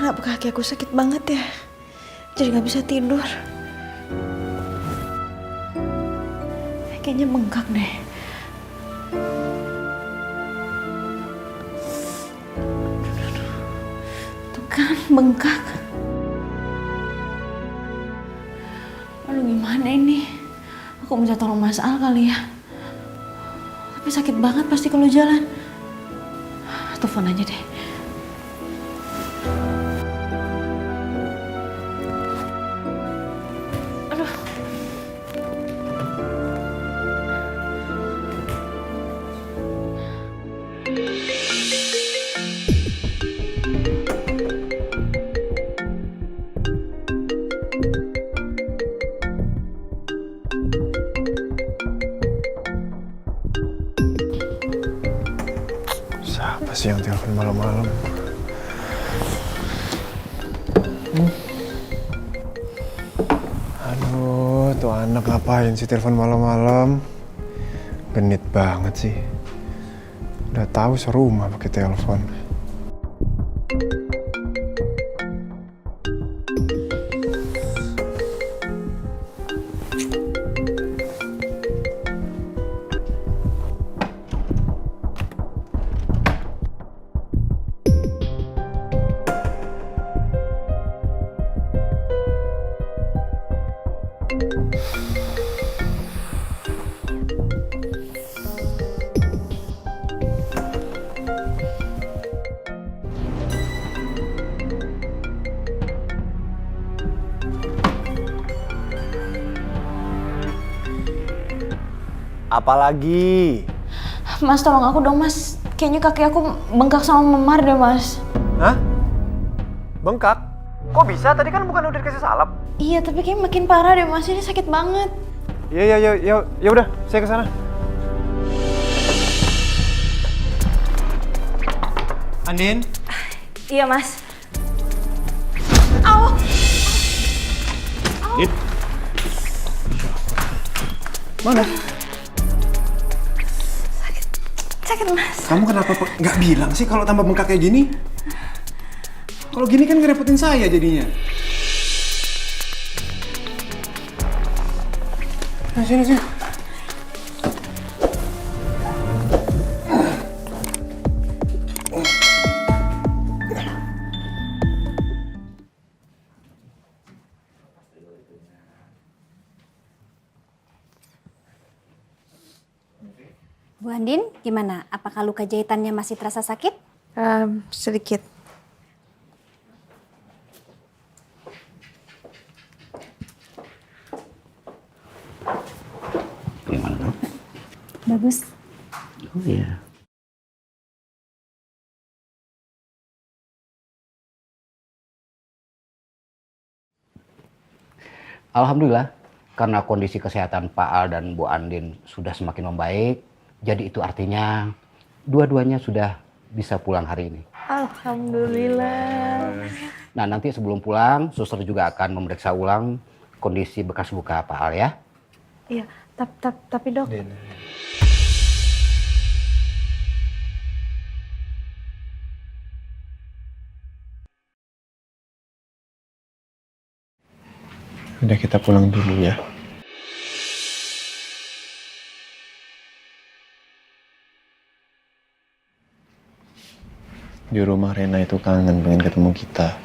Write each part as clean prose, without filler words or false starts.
Kenapa kaki aku sakit banget ya? Jadi gak bisa tidur. Kayaknya bengkak deh. Tuh kan, bengkak. Aduh gimana ini? Aku minta tolong Mas Al kali ya. Tapi sakit banget pasti kalau jalan. Telepon aja deh. Aduh. Siapa sih yang telepon malam-malam? Aduh, tuh anak ngapain sih telepon malam-malam? Genit banget sih. Udah tahu serumah pakai telepon. Apalagi? Mas tolong aku dong Mas. Kayaknya kaki aku bengkak sama memar deh Mas. Hah? Bengkak? Kok bisa? Tadi kan bukan udah dikasih salep. Iya tapi kayaknya makin parah deh Mas. Ini sakit banget. Ya udah, saya ke sana. Andin? Iya Mas. Au! Andin? Mana? Sakit Mas. Kamu kenapa nggak bilang sih kalau tambah bengkak kayak gini? Kalau gini kan ngerepotin saya jadinya. Nah, sini. Bu Andin, gimana? Apakah luka jahitannya masih terasa sakit? Sedikit. Gimana dok? Bagus. Oh iya. Alhamdulillah, karena kondisi kesehatan Pak Al dan Bu Andin sudah semakin membaik, jadi itu artinya dua-duanya sudah bisa pulang hari ini. Alhamdulillah. Nah nanti sebelum pulang, suster juga akan memeriksa ulang kondisi bekas luka Pak Al ya. Iya, tapi dok. Udah kita pulang dulu ya. Di rumah Rena itu kangen pengen ketemu kita.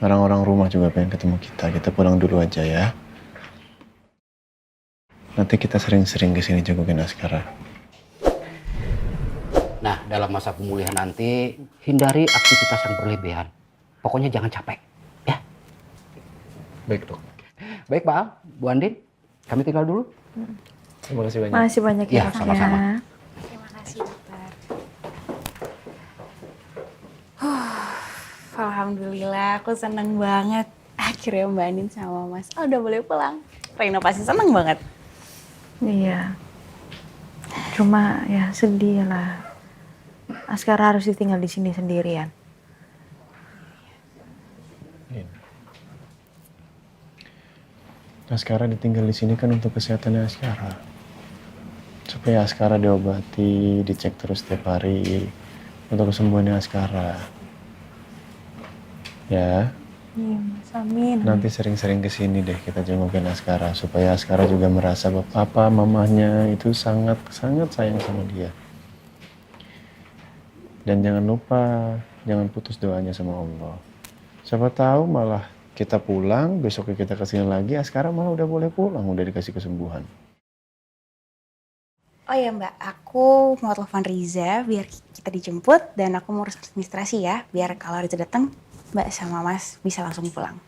Orang-orang rumah juga pengen ketemu kita. Kita pulang dulu aja ya. Nanti kita sering-sering kesini jengukin Askara. Nah dalam masa pemulihan nanti, hindari aktivitas yang berlebihan. Pokoknya jangan capek ya. Baik dok. Baik Pak Al, Bu Andin, kami tinggal dulu. Terima kasih banyak. Makasih banyak ya. Iya, sama-sama. Terima kasih, dokter. Alhamdulillah, aku seneng banget. Akhirnya Mbak Andin sama Mas Al udah boleh pulang. Reina pasti seneng banget. Iya. Cuma ya sedih lah. Askara harus ditinggal di sini sendirian. Din. Nah sekarang ditinggal di sini kan untuk kesehatannya Askara. Supaya Askara diobati, dicek terus setiap hari untuk kesembuhannya Askara. Ya, Iya Mas, amin. nanti sering-sering kesini deh kita jengukin Askara supaya Askara juga merasa bahwa papa mamahnya itu sangat sayang sama dia. Dan jangan lupa, jangan putus doanya sama Allah. Siapa tahu malah kita pulang, besoknya kita kesini lagi, Askara malah udah boleh pulang, udah dikasih kesembuhan. Oh ya Mbak, aku mau telepon Riza biar kita dijemput dan aku mau urus administrasi ya, biar kalau Riza datang Mbak sama Mas bisa langsung pulang.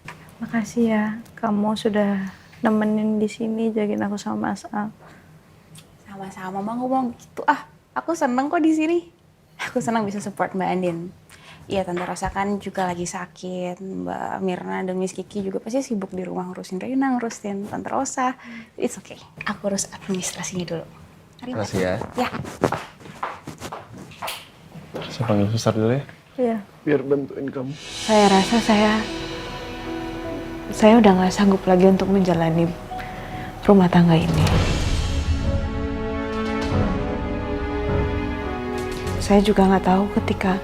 Makasih ya, kamu sudah nemenin di sini jagain aku sama Mas Al. Sama-sama Mbak ngomong gitu. Ah, aku seneng kok di sini. Aku senang bisa support Mbak Andin. Iya, Tante Rosa kan juga lagi sakit. Mbak Mirna dan Miss Kiki juga pasti sibuk di rumah ngurusin Reina, ngurusin Tante Rosa. It's okay. Aku urus administrasinya dulu. Mari, Mbak. Makasih ya. Ya. Saya panggil suster dulu ya, Iya. biar bantuin kamu. Saya rasa saya udah nggak sanggup lagi untuk menjalani rumah tangga ini. Saya juga nggak tahu ketika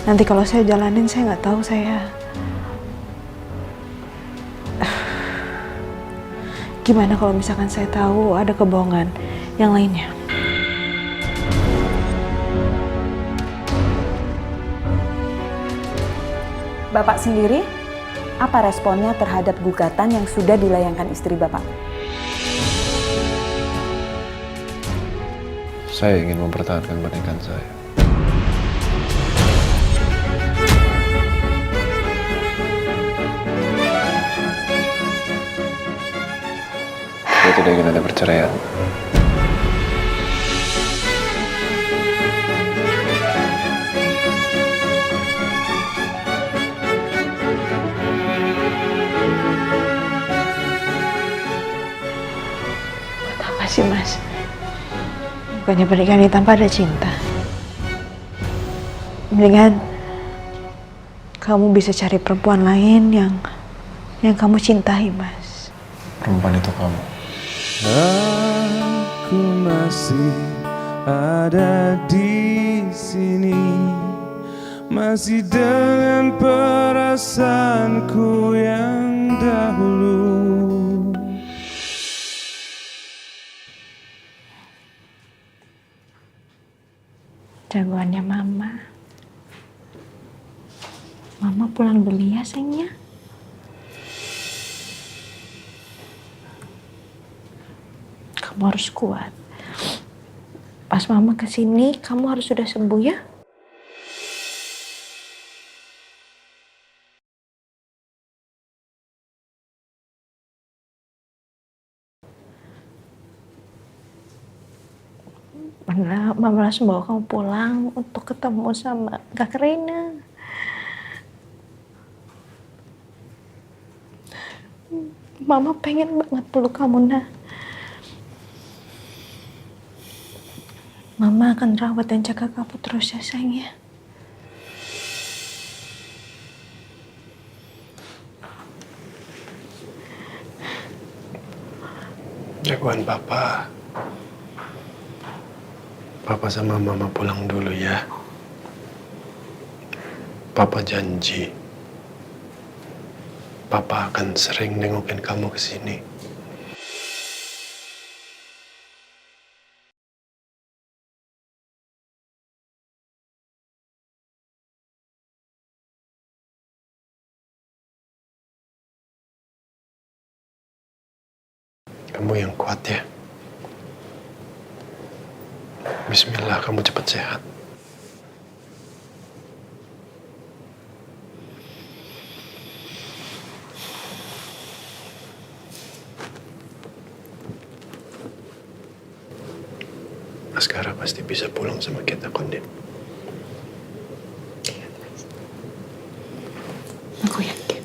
nanti kalau saya jalanin, saya nggak tahu gimana kalau misalkan saya tahu ada kebohongan yang lainnya. Bapak sendiri, apa responnya terhadap gugatan yang sudah dilayangkan istri Bapak? Saya ingin mempertahankan pernikahan saya. Saya tidak ingin ada perceraian. Apa sih Mas? Bukannya pernikahan ini tanpa ada cinta. Mendingan kamu bisa cari perempuan lain yang kamu cintai, Mas. Perempuan itu kamu. Aku masih ada di sini, masih dengan perasaanku yang dahulu. Jagoannya Mama. Mama pulang dulu ya, sayangnya. Kamu harus kuat. Pas Mama kesini, kamu harus sudah sembuh ya. Mama langsung bawa kamu pulang untuk ketemu sama Kak Reina. Mama pengen banget peluk kamu, Nah. Mama akan rawat dan jaga kamu terus ya, sayang ya. Jagoan Papa. Papa sama Mama pulang dulu ya. Papa janji. Papa akan sering nengokin kamu ke sini. Kamu yang kuat ya. Bismillah, kamu cepat sehat. Askara pasti bisa pulang sama kita, Kondin. Aku yakin.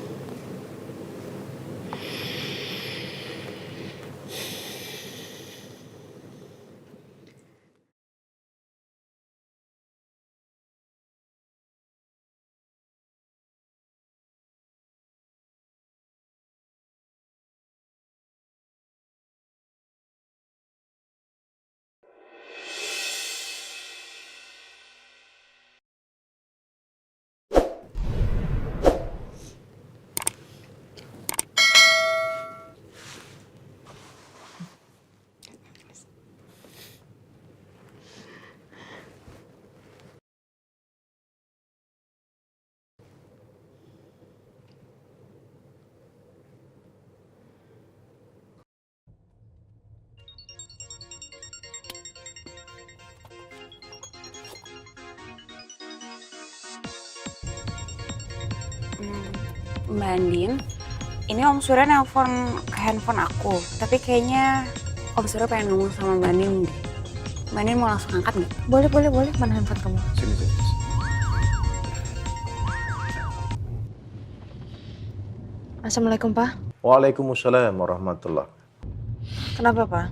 Mbak Andin, ini Om Surya nelpon ke handphone aku, tapi kayaknya Om Surya pengen ngomong sama Mbak Andin deh. Mbak Andin mau langsung angkat nggak? Boleh. Mana handphone kamu? Sini. Assalamualaikum, Pak. Waalaikumsalam warahmatullah. Kenapa, Pak?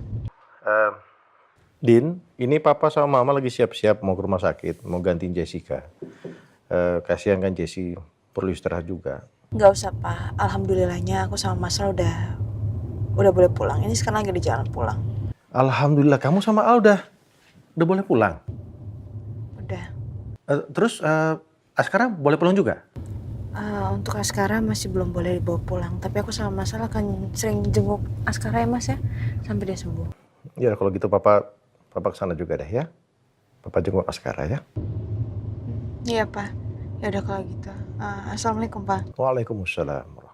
Din, ini papa sama mama lagi siap-siap mau ke rumah sakit, mau gantiin Jessica. Kasihan kan Jessie perlu istirahat juga. Nggak usah, Pak. Alhamdulillahnya aku sama Mas Al udah boleh pulang. Ini sekarang lagi di jalan pulang. Alhamdulillah, kamu sama Al udah boleh pulang. Udah. Terus Askara boleh pulang juga? Untuk Askara masih belum boleh dibawa pulang. Tapi aku sama Mas Al akan sering jenguk Askara ya, Mas ya. Sampai dia sembuh. Ya kalau gitu papa kesana juga deh ya. Papa jenguk Askara ya. Iya, Pak. Ya udah kalau gitu. Assalamualaikum, Pak. Waalaikumsalam.